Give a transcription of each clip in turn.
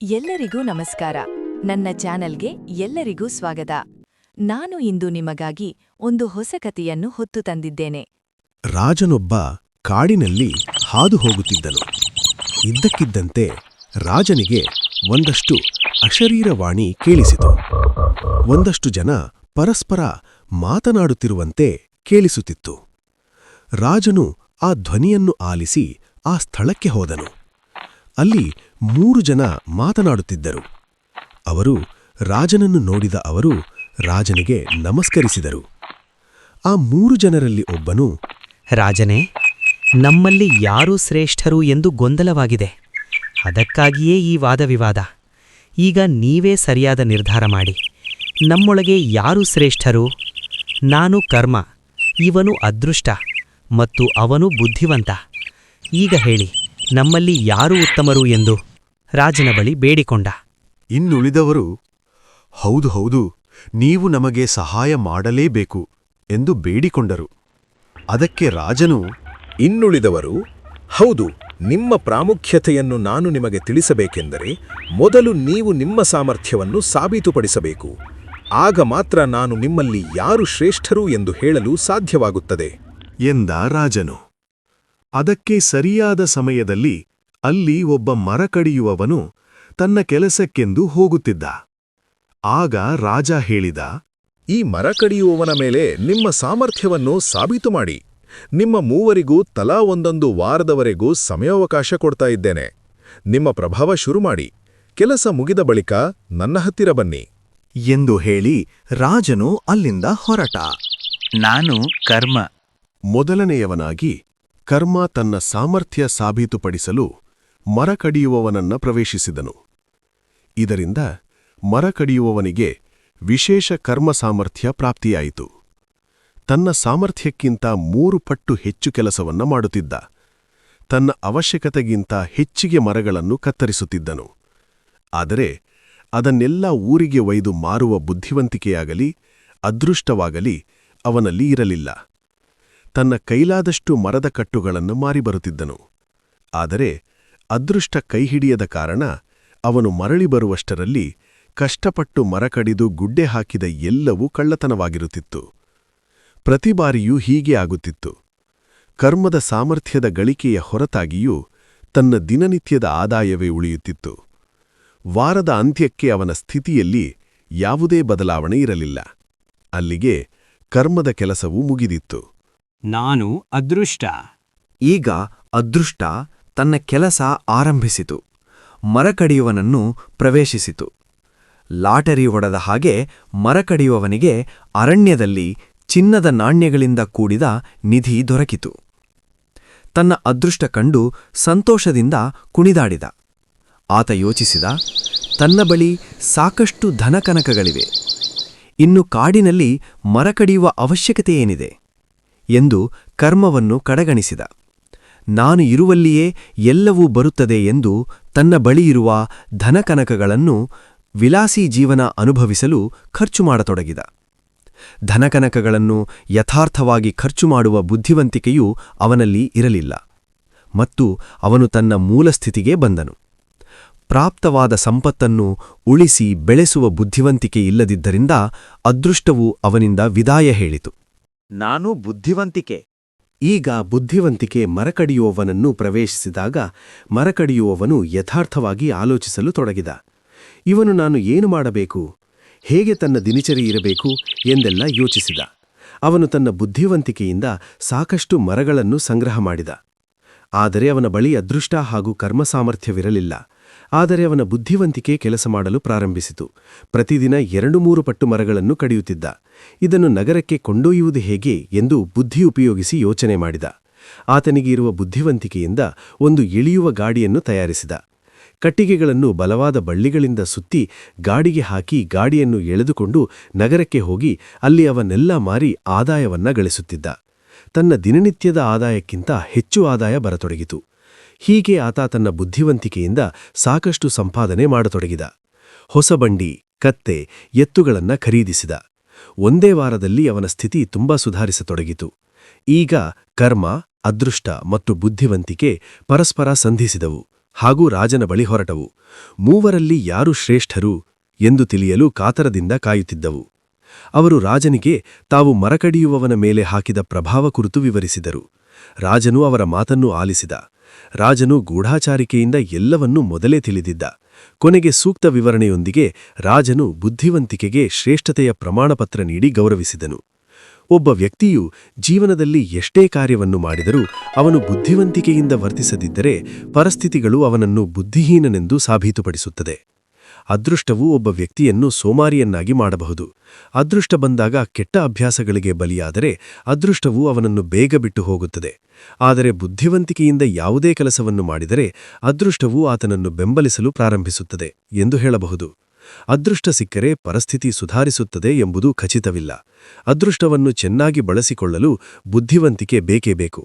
ಎಲ್ಲರಿಗೂ ನಮಸ್ಕಾರ. ನನ್ನ ಚಾನೆಲ್ಗೆ ಎಲ್ಲರಿಗೂ ಸ್ವಾಗತ. ನಾನು ಇಂದು ನಿಮಗಾಗಿ ಒಂದು ಹೊಸ ಕಥೆಯನ್ನು ಹೊತ್ತು ತಂದಿದ್ದೇನೆ. ರಾಜನೊಬ್ಬ ಕಾಡಿನಲ್ಲಿ ಹಾದು ಹೋಗುತ್ತಿದ್ದನು. ಇದ್ದಕ್ಕಿದ್ದಂತೆ ರಾಜನಿಗೆ ಒಂದಷ್ಟು ಅಶರೀರವಾಣಿ ಕೇಳಿಸಿತು. ಒಂದಷ್ಟು ಜನ ಪರಸ್ಪರ ಮಾತನಾಡುತ್ತಿರುವಂತೆ ಕೇಳಿಸುತ್ತಿತ್ತು. ರಾಜನು ಆ ಧ್ವನಿಯನ್ನು ಆಲಿಸಿ ಆ ಸ್ಥಳಕ್ಕೆ ಹೋದನು. ಅಲ್ಲಿ 3 ಜನ ಮಾತನಾಡುತ್ತಿದ್ದರು. ಅವರು ರಾಜನನ್ನು ನೋಡಿದ ಅವರು ರಾಜನಿಗೆ ನಮಸ್ಕರಿಸಿದರು. ಆ 3 ಜನರಲ್ಲಿ ಒಬ್ಬನು, ರಾಜನೇ, ನಮ್ಮಲ್ಲಿ ಯಾರು ಶ್ರೇಷ್ಠರು ಎಂದು ಗೊಂದಲವಾಗಿದೆ. ಅದಕ್ಕಾಗಿಯೇ ಈ ವಾದವಿವಾದ. ಈಗ ನೀವೇ ಸರಿಯಾದ ನಿರ್ಧಾರ ಮಾಡಿ. ನಮ್ಮೊಳಗೆ ಯಾರು ಶ್ರೇಷ್ಠರು? ನಾನು ಕರ್ಮ, ಇವನು ಅದೃಷ್ಟ ಮತ್ತು ಅವನು ಬುದ್ಧಿವಂತ. ಈಗ ಹೇಳಿ, ನಮ್ಮಲ್ಲಿ ಯಾರು ಉತ್ತಮರು ಎಂದು ರಾಜನ ಬಳಿ ಬೇಡಿಕೊಂಡ. ಇನ್ನುಳಿದವರು, ಹೌದು, ನೀವು ನಮಗೆ ಸಹಾಯ ಮಾಡಲೇಬೇಕು ಎಂದು ಬೇಡಿಕೊಂಡರು. ಅದಕ್ಕೆ ರಾಜನು, ಇನ್ನುಳಿದವರು, ಹೌದು, ನಿಮ್ಮ ಪ್ರಾಮುಖ್ಯತೆಯನ್ನು ನಾನು ನಿಮಗೆ ತಿಳಿಸಬೇಕೆಂದರೆ ಮೊದಲು ನೀವು ನಿಮ್ಮ ಸಾಮರ್ಥ್ಯವನ್ನು ಸಾಬೀತುಪಡಿಸಬೇಕು. ಆಗ ಮಾತ್ರ ನಾನು ನಿಮ್ಮಲ್ಲಿ ಯಾರು ಶ್ರೇಷ್ಠರು ಎಂದು ಹೇಳಲು ಸಾಧ್ಯವಾಗುತ್ತದೆ ಎಂದ ರಾಜನು. ಅದಕ್ಕೆ ಸರಿಯಾದ ಸಮಯದಲ್ಲಿ ಅಲ್ಲಿ ಒಬ್ಬ ಮರ ಕಡಿಯುವವನು ತನ್ನ ಕೆಲಸಕ್ಕೆಂದು ಹೋಗುತ್ತಿದ್ದ. ಆಗ ರಾಜ ಹೇಳಿದ, ಈ ಮರ ಕಡಿಯುವವನ ಮೇಲೆ ನಿಮ್ಮ ಸಾಮರ್ಥ್ಯವನ್ನು ಸಾಬೀತು ಮಾಡಿ. ನಿಮ್ಮ 3 ತಲಾ ಒಂದೊಂದು ವಾರದವರೆಗೂ ಸಮಯಾವಕಾಶ ಕೊಡ್ತಾ ಇದ್ದೇನೆ. ನಿಮ್ಮ ಪ್ರಭಾವ ಶುರು ಮಾಡಿ. ಕೆಲಸ ಮುಗಿದ ಬಳಿಕ ನನ್ನ ಹತ್ತಿರ ಬನ್ನಿ ಎಂದು ಹೇಳಿ ರಾಜನು ಅಲ್ಲಿಂದ ಹೊರಟ. ನಾನು ಕರ್ಮ. ಮೊದಲನೆಯವನಾಗಿ ಕರ್ಮ ತನ್ನ ಸಾಮರ್ಥ್ಯ ಸಾಬೀತುಪಡಿಸಲು ಮರ ಕಡಿಯುವವನನ್ನ ಪ್ರವೇಶಿಸಿದನು. ಇದರಿಂದ ಮರ ಕಡಿಯುವವನಿಗೆ ವಿಶೇಷ ಕರ್ಮ ಸಾಮರ್ಥ್ಯ ಪ್ರಾಪ್ತಿಯಾಯಿತು. ತನ್ನ ಸಾಮರ್ಥ್ಯಕ್ಕಿಂತ 3 ಪಟ್ಟು ಹೆಚ್ಚು ಕೆಲಸವನ್ನ ಮಾಡುತ್ತಿದ್ದ. ತನ್ನ ಅವಶ್ಯಕತೆಗಿಂತ ಹೆಚ್ಚಿಗೆ ಮರಗಳನ್ನು ಕತ್ತರಿಸುತ್ತಿದ್ದನು. ಆದರೆ ಅದನ್ನೆಲ್ಲ ಊರಿಗೆ ಒಯ್ದು ಮಾರುವ ಬುದ್ಧಿವಂತಿಕೆಯಾಗಲಿ ಅದೃಷ್ಟವಾಗಲಿ ಅವನಲ್ಲಿ ಇರಲಿಲ್ಲ. ತನ್ನ ಕೈಲಾದಷ್ಟು ಮರದ ಕಟ್ಟುಗಳನ್ನು ಮಾರಿಬರುತ್ತಿದ್ದನು. ಆದರೆ ಅದೃಷ್ಟ ಕೈಹಿಡಿಯದ ಕಾರಣ ಅವನು ಮರಳಿ ಬರುವಷ್ಟರಲ್ಲಿ ಕಷ್ಟಪಟ್ಟು ಮರ ಕಡಿದು ಗುಡ್ಡೆ ಹಾಕಿದ ಎಲ್ಲವೂ ಕಳ್ಳತನವಾಗಿರುತ್ತಿತ್ತು. ಪ್ರತಿ ಬಾರಿಯೂ ಹೀಗೆ ಆಗುತ್ತಿತ್ತು. ಕರ್ಮದ ಸಾಮರ್ಥ್ಯದ ಗಳಿಕೆಯ ಹೊರತಾಗಿಯೂ ತನ್ನ ದಿನನಿತ್ಯದ ಆದಾಯವೇ ಉಳಿಯುತ್ತಿತ್ತು. ವಾರದ ಅಂತ್ಯಕ್ಕೆ ಅವನ ಸ್ಥಿತಿಯಲ್ಲಿ ಯಾವುದೇ ಬದಲಾವಣೆ ಇರಲಿಲ್ಲ. ಅಲ್ಲಿಗೆ ಕರ್ಮದ ಕೆಲಸವೂ ಮುಗಿದಿತ್ತು. ನಾನು ಅದೃಷ್ಟ. ಈಗ ಅದೃಷ್ಟ ತನ್ನ ಕೆಲಸ ಆರಂಭಿಸಿತು. ಮರಕಡಿಯುವನನ್ನು ಪ್ರವೇಶಿಸಿತು. ಲಾಟರಿ ಹೊಡೆದ ಹಾಗೆ ಮರಕಡಿಯುವವನಿಗೆ ಅರಣ್ಯದಲ್ಲಿ ಚಿನ್ನದ ನಾಣ್ಯಗಳಿಂದ ಕೂಡಿದ ನಿಧಿ ದೊರಕಿತು. ತನ್ನ ಅದೃಷ್ಟ ಕಂಡು ಸಂತೋಷದಿಂದ ಕುಣಿದಾಡಿದ. ಆತ ಯೋಚಿಸಿದ, ತನ್ನ ಬಳಿ ಸಾಕಷ್ಟು ಧನಕನಕಗಳಿವೆ. ಇನ್ನು ಕಾಡಿನಲ್ಲಿ ಮರಕಡಿಯುವ ಅವಶ್ಯಕತೆಯೇನಿದೆ ಎಂದು ಕರ್ಮವನ್ನು ಕಡೆಗಣಿಸಿದ. ನಾನು ಇರುವಲ್ಲಿಯೇ ಎಲ್ಲವೂ ಬರುತ್ತದೆ ಎಂದು ತನ್ನ ಬಳಿಯಿರುವ ಧನಕನಕಗಳನ್ನು ವಿಲಾಸಿ ಜೀವನ ಅನುಭವಿಸಲು ಖರ್ಚು ಮಾಡತೊಡಗಿದ. ಧನಕನಕಗಳನ್ನು ಯಥಾರ್ಥವಾಗಿ ಖರ್ಚು ಮಾಡುವ ಬುದ್ಧಿವಂತಿಕೆಯೂ ಅವನಲ್ಲಿ ಇರಲಿಲ್ಲ ಮತ್ತು ಅವನು ತನ್ನ ಮೂಲಸ್ಥಿತಿಗೆ ಬಂದನು. ಪ್ರಾಪ್ತವಾದ ಸಂಪತ್ತನ್ನು ಉಳಿಸಿ ಬೆಳೆಸುವ ಬುದ್ಧಿವಂತಿಕೆ ಇಲ್ಲದಿದ್ದರಿಂದ ಅದೃಷ್ಟವು ಅವನಿಂದ ವಿದಾಯ ಹೇಳಿತು. ನಾನು ಬುದ್ಧಿವಂತಿಕೆ. ಈಗ ಬುದ್ಧಿವಂತಿಕೆ ಮರಕಡಿಯುವವನನ್ನು ಪ್ರವೇಶಿಸಿದಾಗ ಮರಕಡಿಯುವವನು ಯಥಾರ್ಥವಾಗಿ ಆಲೋಚಿಸಲು ತೊಡಗಿದ. ಇವನು ನಾನು ಏನು ಮಾಡಬೇಕು, ಹೇಗೆ ತನ್ನ ದಿನಚರಿ ಇರಬೇಕು ಎಂದೆಲ್ಲ ಯೋಚಿಸಿದ. ಅವನು ತನ್ನ ಬುದ್ಧಿವಂತಿಕೆಯಿಂದ ಸಾಕಷ್ಟು ಮರಗಳನ್ನು ಸಂಗ್ರಹ ಮಾಡಿದ. ಆದರೆ ಅವನ ಬಳಿ ಅದೃಷ್ಟ ಹಾಗೂ ಕರ್ಮ ಸಾಮರ್ಥ್ಯವಿರಲಿಲ್ಲ. ಆದರೆ ಅವನ ಬುದ್ಧಿವಂತಿಕೆ ಕೆಲಸ ಮಾಡಲು ಪ್ರಾರಂಭಿಸಿತು. ಪ್ರತಿದಿನ 2-3 ಪಟ್ಟು ಮರಗಳನ್ನು ಕಡಿಯುತ್ತಿದ್ದ. ಇದನ್ನು ನಗರಕ್ಕೆ ಕೊಂಡೊಯ್ಯುವುದು ಹೇಗೆ ಎಂದು ಬುದ್ಧಿ ಉಪಯೋಗಿಸಿ ಯೋಚನೆ ಮಾಡಿದ. ಆತನಿಗೆ ಇರುವ ಬುದ್ಧಿವಂತಿಕೆಯಿಂದ ಒಂದು ಇಳಿಯುವ ಗಾಡಿಯನ್ನು ತಯಾರಿಸಿದ. ಕಟ್ಟಿಗೆಗಳನ್ನು ಬಲವಾದ ಬಳ್ಳಿಗಳಿಂದ ಸುತ್ತಿ ಗಾಡಿಗೆ ಹಾಕಿ ಗಾಡಿಯನ್ನು ಎಳೆದುಕೊಂಡು ನಗರಕ್ಕೆ ಹೋಗಿ ಅಲ್ಲಿ ಅವನ್ನೆಲ್ಲ ಮಾರಿ ಆದಾಯವನ್ನ ಗಳಿಸುತ್ತಿದ್ದ. ತನ್ನ ದಿನನಿತ್ಯದ ಆದಾಯಕ್ಕಿಂತ ಹೆಚ್ಚು ಆದಾಯ ಬರತೊಡಗಿತು. ಹೀಗೆ ಆತ ತನ್ನ ಬುದ್ಧಿವಂತಿಕೆಯಿಂದ ಸಾಕಷ್ಟು ಸಂಪಾದನೆ ಮಾಡತೊಡಗಿದ. ಹೊಸ ಬಂಡಿ, ಕತ್ತೆ, ಎತ್ತುಗಳನ್ನ ಖರೀದಿಸಿದ. ಒಂದೇ ವಾರದಲ್ಲಿ ಅವನ ಸ್ಥಿತಿ ತುಂಬಾ ಸುಧಾರಿಸತೊಡಗಿತು. ಈಗ ಕರ್ಮ, ಅದೃಷ್ಟ ಮತ್ತು ಬುದ್ಧಿವಂತಿಕೆ ಪರಸ್ಪರ ಸಂಧಿಸಿದವು. ಹಾಗೂ ರಾಜನ ಬಳಿ ಹೊರಟವು. ಮೂವರಲ್ಲಿ ಯಾರು ಶ್ರೇಷ್ಠರು ಎಂದು ತಿಳಿಯಲು ಕಾತರದಿಂದ ಕಾಯುತ್ತಿದ್ದವು. ಅವರು ರಾಜನಿಗೆ ತಾವು ಮರಕಡಿಯುವವನ ಮೇಲೆ ಹಾಕಿದ ಪ್ರಭಾವ ಕುರಿತು ವಿವರಿಸಿದರು. ರಾಜನು ಅವರ ಮಾತನ್ನು ಆಲಿಸಿದ. ರಾಜನು ಗೂಢಾಚಾರಿಕೆಯಿಂದ ಎಲ್ಲವನ್ನೂ ಮೊದಲೇ ತಿಳಿದಿದ್ದ. ಕೊನೆಗೆ ಸೂಕ್ತ ವಿವರಣೆಯೊಂದಿಗೆ ರಾಜನು ಬುದ್ಧಿವಂತಿಕೆಗೆ ಶ್ರೇಷ್ಠತೆಯ ಪ್ರಮಾಣಪತ್ರ ನೀಡಿ ಗೌರವಿಸಿದನು. ಒಬ್ಬ ವ್ಯಕ್ತಿಯು ಜೀವನದಲ್ಲಿ ಎಷ್ಟೇ ಕಾರ್ಯವನ್ನು ಮಾಡಿದರೂ ಅವನು ಬುದ್ಧಿವಂತಿಕೆಯಿಂದ ವರ್ತಿಸದಿದ್ದರೆ ಪರಿಸ್ಥಿತಿಗಳು ಅವನನ್ನು ಬುದ್ಧಿಹೀನನೆಂದು ಸಾಬೀತುಪಡಿಸುತ್ತದೆ. ಅದೃಷ್ಟವು ಒಬ್ಬ ವ್ಯಕ್ತಿಯನ್ನು ಸೋಮಾರಿಯನ್ನಾಗಿ ಮಾಡಬಹುದು. ಅದೃಷ್ಟ ಬಂದಾಗ ಕೆಟ್ಟ ಅಭ್ಯಾಸಗಳಿಗೆ ಬಲಿಯಾದರೆ ಅದೃಷ್ಟವು ಅವನನ್ನು ಬೇಗ ಬಿಟ್ಟು ಹೋಗುತ್ತದೆ. ಆದರೆ ಬುದ್ಧಿವಂತಿಕೆಯಿಂದ ಯಾವುದೇ ಕೆಲಸವನ್ನು ಮಾಡಿದರೆ ಅದೃಷ್ಟವು ಆತನನ್ನು ಬೆಂಬಲಿಸಲು ಪ್ರಾರಂಭಿಸುತ್ತದೆ ಎಂದು ಹೇಳಬಹುದು. ಅದೃಷ್ಟ ಸಿಕ್ಕರೆ ಪರಿಸ್ಥಿತಿ ಸುಧಾರಿಸುತ್ತದೆ ಎಂಬುದು ಖಚಿತವಿಲ್ಲ. ಅದೃಷ್ಟವನ್ನು ಚೆನ್ನಾಗಿ ಬಳಸಿಕೊಳ್ಳಲು ಬುದ್ಧಿವಂತಿಕೆ ಬೇಕೇ ಬೇಕು.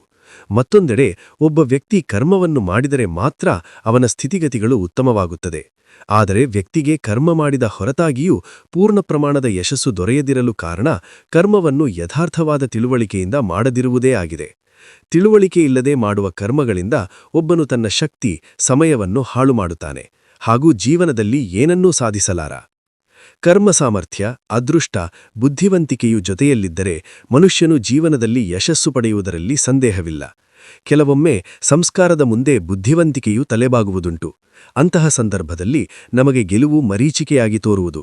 ಮತ್ತೊಂದೆಡೆ ಒಬ್ಬ ವ್ಯಕ್ತಿ ಕರ್ಮವನ್ನು ಮಾಡಿದರೆ ಮಾತ್ರ ಅವನ ಸ್ಥಿತಿಗತಿಗಳು ಉತ್ತಮವಾಗುತ್ತದೆ. ಆದರೆ ವ್ಯಕ್ತಿಗೆ ಕರ್ಮ ಮಾಡಿದ ಹೊರತಾಗಿಯೂ ಪೂರ್ಣ ಪ್ರಮಾಣದ ಯಶಸ್ಸು ದೊರೆಯದಿರಲು ಕಾರಣ ಕರ್ಮವನ್ನು ಯಥಾರ್ಥವಾದ ತಿಳುವಳಿಕೆಯಿಂದ ಮಾಡದಿರುವುದೇ ಆಗಿದೆ. ತಿಳುವಳಿಕೆಯಿಲ್ಲದೆ ಮಾಡುವ ಕರ್ಮಗಳಿಂದ ಒಬ್ಬನು ತನ್ನ ಶಕ್ತಿ, ಸಮಯವನ್ನು ಹಾಳು ಮಾಡುತ್ತಾನೆ ಹಾಗೂ ಜೀವನದಲ್ಲಿ ಏನನ್ನೂ ಸಾಧಿಸಲಾರ. ಕರ್ಮ ಸಾಮರ್ಥ್ಯ, ಅದೃಷ್ಟ, ಬುದ್ಧಿವಂತಿಕೆಯು ಜೊತೆಯಲ್ಲಿದ್ದರೆ ಮನುಷ್ಯನು ಜೀವನದಲ್ಲಿ ಯಶಸ್ಸು ಪಡೆಯುವುದರಲ್ಲಿ ಸಂದೇಹವಿಲ್ಲ. ಕೆಲವೊಮ್ಮೆ ಸಂಸ್ಕಾರದ ಮುಂದೆ ಬುದ್ಧಿವಂತಿಕೆಯು ತಲೆಬಾಗುವುದುಂಟು. ಅಂತಹ ಸಂದರ್ಭದಲ್ಲಿ ನಮಗೆ ಗೆಲುವು ಮರೀಚಿಕೆಯಾಗಿ ತೋರುವುದು.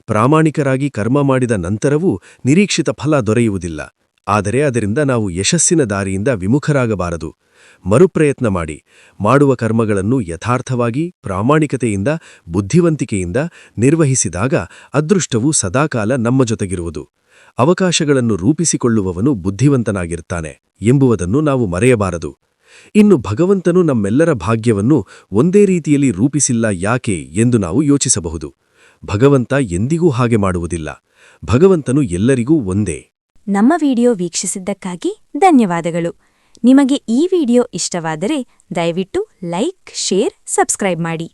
ಪ್ರಾಮಾಣಿಕರಾಗಿ ಕರ್ಮ ಮಾಡಿದ ನಂತರವೂ ನಿರೀಕ್ಷಿತ ಫಲ ದೊರೆಯುವುದಿಲ್ಲ. ಆದರೆ ಅದರಿಂದ ನಾವು ಯಶಸ್ಸಿನ ದಾರಿಯಿಂದ ವಿಮುಖರಾಗಬಾರದು. ಮರುಪ್ರಯತ್ನ ಮಾಡಿ ಮಾಡುವ ಕರ್ಮಗಳನ್ನು ಯಥಾರ್ಥವಾಗಿ, ಪ್ರಾಮಾಣಿಕತೆಯಿಂದ, ಬುದ್ಧಿವಂತಿಕೆಯಿಂದ ನಿರ್ವಹಿಸಿದಾಗ ಅದೃಷ್ಟವು ಸದಾಕಾಲ ನಮ್ಮ ಜೊತೆಗಿರುವುದು. ಅವಕಾಶಗಳನ್ನು ರೂಪಿಸಿಕೊಳ್ಳುವವನು ಬುದ್ಧಿವಂತನಾಗಿರ್ತಾನೆ ಎಂಬುದನ್ನು ನಾವು ಮರೆಯಬಾರದು. ಇನ್ನು ಭಗವಂತನು ನಮ್ಮೆಲ್ಲರ ಭಾಗ್ಯವನ್ನು ಒಂದೇ ರೀತಿಯಲ್ಲಿ ರೂಪಿಸಿಲ್ಲ ಯಾಕೆ ಎಂದು ನಾವು ಯೋಚಿಸಬಹುದು. ಭಗವಂತ ಎಂದಿಗೂ ಹಾಗೆ ಮಾಡುವುದಿಲ್ಲ. ಭಗವಂತನು ಎಲ್ಲರಿಗೂ ಒಂದೇ. ನಮ್ಮ ವಿಡಿಯೋ ವೀಕ್ಷಿಸಿದ್ದಕ್ಕಾಗಿ ಧನ್ಯವಾದಗಳು. ನಿಮಗೆ ಈ ವಿಡಿಯೋ ಇಷ್ಟವಾದರೆ ದಯವಿಟ್ಟು ಲೈಕ್, ಶೇರ್, ಸಬ್ಸ್ಕ್ರೈಬ್ ಮಾಡಿ.